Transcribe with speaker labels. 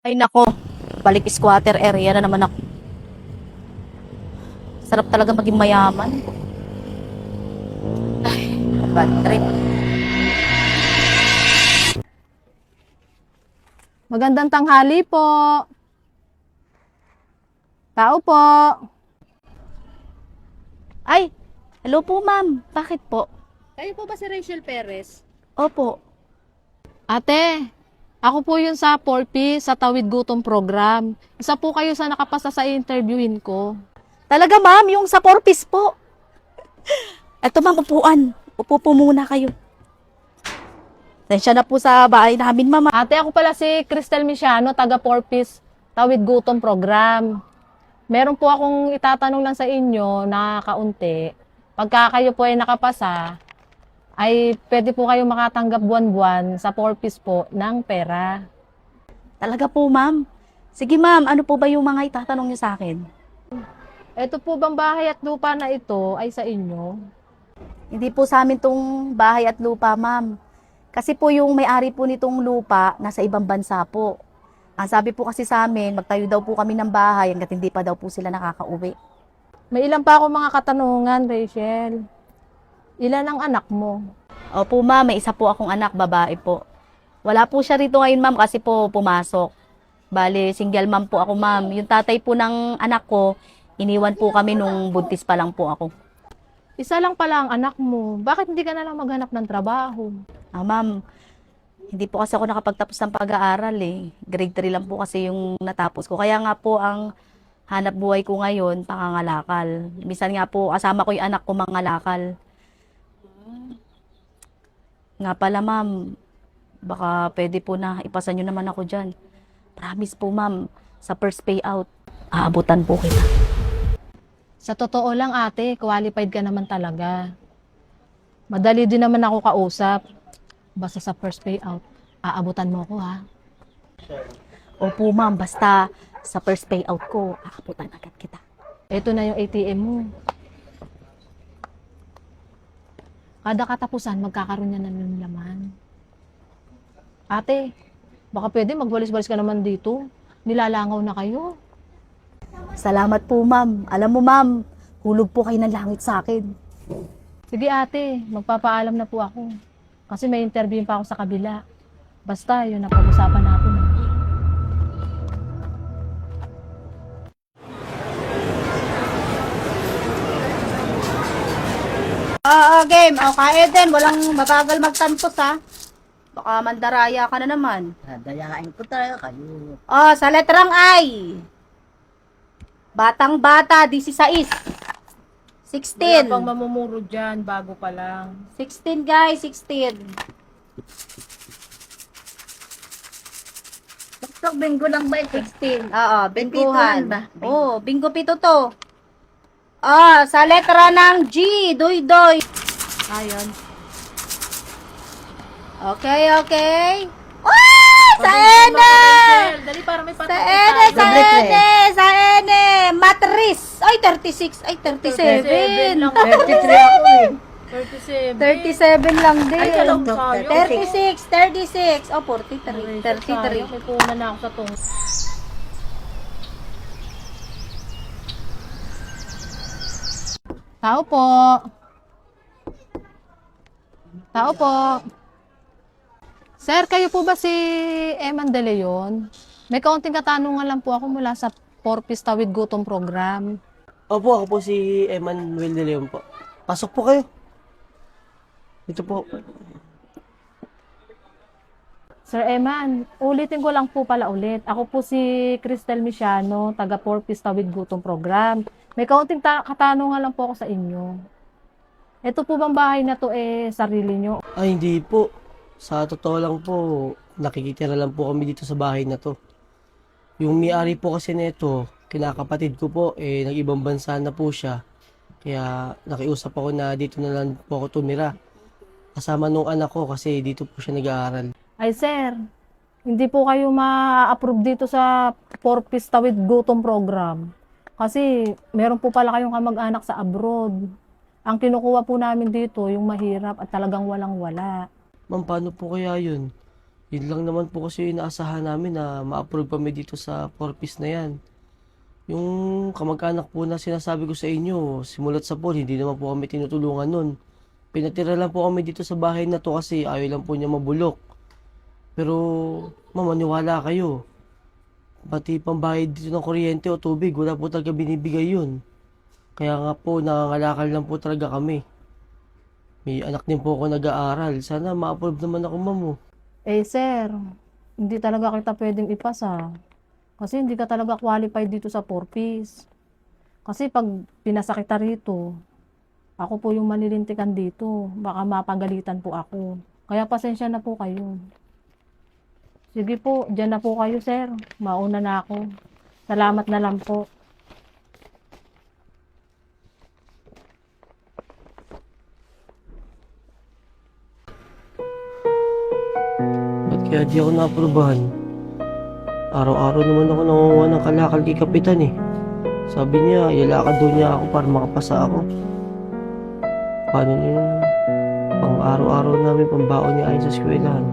Speaker 1: Ay nako, balik squatter area na naman ako. Sarap talaga maging mayaman. Ay, bad trip.
Speaker 2: Magandang tanghali po. Tao po.
Speaker 1: Ay, hello po ma'am. Bakit po?
Speaker 2: Kayo po ba si Rachel Perez?
Speaker 1: Opo.
Speaker 2: Ate, ako po yun sa 4P sa Tawid Gutom Program. Isa po kayo sa nakapasa sa interviewin ko.
Speaker 1: Talaga ma'am, yung sa porpis po. Eto ma'am, upuan. Upo po muna kayo. Tensya na po sa bahay namin ma'am.
Speaker 2: Ate, ako pala si Cristel Misiano, taga 4P Tawid Gutom Program. Meron po akong itatanong lang sa inyo na kaunti. Pagka kayo po ay nakapasa, ay pwede po kayo makatanggap buwan-buwan sa 4Ps po ng pera.
Speaker 1: Talaga po ma'am. Sige ma'am, ano po ba yung mga itatanong niyo sa akin?
Speaker 2: Ito po bang bahay at lupa na ito ay sa inyo?
Speaker 1: Hindi po sa amin tong bahay at lupa ma'am. Kasi po yung may-ari po nitong lupa nasa ibang bansa po. Ang sabi po kasi sa amin, magtayo daw po kami ng bahay hanggat hindi pa daw po sila nakakauwi.
Speaker 2: May ilan pa ako mga katanungan, Rachel. Ilan ang anak mo?
Speaker 1: Opo ma'am, may isa po akong anak, babae po. Wala po siya rito ngayon ma'am kasi po pumasok. Bale, single ma'am po ako ma'am. Yung tatay po ng anak ko, iniwan po kami nung buntis pa lang po ako.
Speaker 2: Isa lang pala ang anak mo. Bakit hindi ka na lang maghanap ng trabaho?
Speaker 1: Ma'am, hindi po kasi ako nakapagtapos ng pag-aaral eh. Grade 3 lang po kasi yung natapos ko. Kaya nga po ang hanap buhay ko ngayon, pangangalakal. Minsan nga po kasama ko yung anak ko mangalakal. Nga pala ma'am, baka pwede po na ipasa nyo naman ako dyan. Promise po ma'am, sa first payout, aabutan po kita.
Speaker 2: Sa totoo lang ate, qualified ka naman talaga. Madali din naman ako kausap. Basta sa first payout, aabutan mo ko ha.
Speaker 1: Opo ma'am, basta sa first payout ko, aabutan agad kita.
Speaker 2: Ito na yung ATM mo. Kada katapusan, magkakaroon niya ng laman. Ate, baka pwede magwalis-walis ka naman dito. Nilalangaw na kayo.
Speaker 1: Salamat po ma'am. Alam mo ma'am, hulog po kayo ng langit sa akin.
Speaker 2: Sige ate, magpapaalam na po ako. Kasi may interview pa ako sa kabila. Basta, yun ang pag-usapan natin.
Speaker 1: Game. O, kaya din. Walang mabagal magtantos, ha? Baka mandaraya ka na naman.
Speaker 3: Dadayain ko tayo kayo.
Speaker 1: Sa letrang I. Batang-bata, 16. 16.
Speaker 2: Wala pang mamumuro dyan, bago pa lang.
Speaker 1: 16, guys. 16.
Speaker 3: Tuktok bingo lang ba ito?
Speaker 1: 16. Oo,
Speaker 3: Pituhan
Speaker 1: bingguhan.
Speaker 3: ba?
Speaker 1: Oo, bingo pito to. Sa letra ng G. Doy-doy. Ayun. Okay, okay. Sa N!
Speaker 2: Dali para may
Speaker 1: Sa N! Sa N! Sa N! Matris! Ay, 36. Ay, 37.
Speaker 2: 37 lang.
Speaker 3: 33 ako eh.
Speaker 2: 37.
Speaker 1: 37 lang din.
Speaker 2: Ay, alam ko sa'yo.
Speaker 1: 36. 36. Oh, 43. 33.
Speaker 2: May puna na ako sa tong. Tao po. Tao po. Sir, kayo po ba si Eman De Leon? May kaunting katanungan lang po ako mula sa 4Ps Tawid Gutom Program.
Speaker 4: Opo, ako po si Emmanuel De Leon po. Pasok po kayo. Ito po.
Speaker 2: Sir Eman, ulitin ko lang po pala ulit. Ako po si Cristel Misiano, taga 4Ps Tawid Gutom Program. May kaunting katanungan lang po ako sa inyo. Ito po bang bahay na to sarili nyo?
Speaker 4: Ay, hindi po. Sa totoo lang po, nakikitira lang po kami dito sa bahay na to. Yung may-ari po kasi nito, kinakapatid ko po, nag-ibang bansa na po siya. Kaya nakiusap ako na dito na lang po ako tumira. Kasama nung anak ko kasi dito po siya nag-aaral.
Speaker 2: Ay sir, hindi po kayo ma-approve dito sa 4Ps Tawid Gutom Program. Kasi meron po pala kayong kamag-anak sa abroad. Ang kinukuha po namin dito, yung mahirap at talagang walang-wala.
Speaker 4: Ma'am, paano po kaya yun? Yun lang naman po kasi yung inaasahan namin na ma-approve kami dito sa 4-piece na yan. Yung kamag-anak po na sinasabi ko sa inyo, simulat sa pool, hindi naman po kami tinutulungan nun. Pinatira lang po kami dito sa bahay na to kasi ayaw lang po niya mabulok. Pero, ma'am, maniwala kayo. Pati pambayad dito ng kuryente o tubig, wala po talaga binibigay yun. Kaya nga po, nangangalakal lang po talaga kami. May anak din po ako nag-aaral. Sana ma-approve naman ako, ma'am. Oh.
Speaker 2: Eh sir, hindi talaga kita pwedeng ipasa. Kasi hindi ka talaga qualified dito sa 4-piece. Kasi pag pinasa kita rito, ako po yung malilintikan dito. Baka mapagalitan po ako. Kaya pasensya na po kayo. Sige po, dyan na po kayo sir. Mauna na ako. Salamat na lang po.
Speaker 4: Ba't kaya di ako naaprubahan? Araw-araw naman ako nangunguha ng kalakal kay Kapitan eh. Sabi niya, ilalakad daw niya ako para makapasa ako. Paano yun? Pang araw-araw namin pambaon niya ayon sa eskwelahan.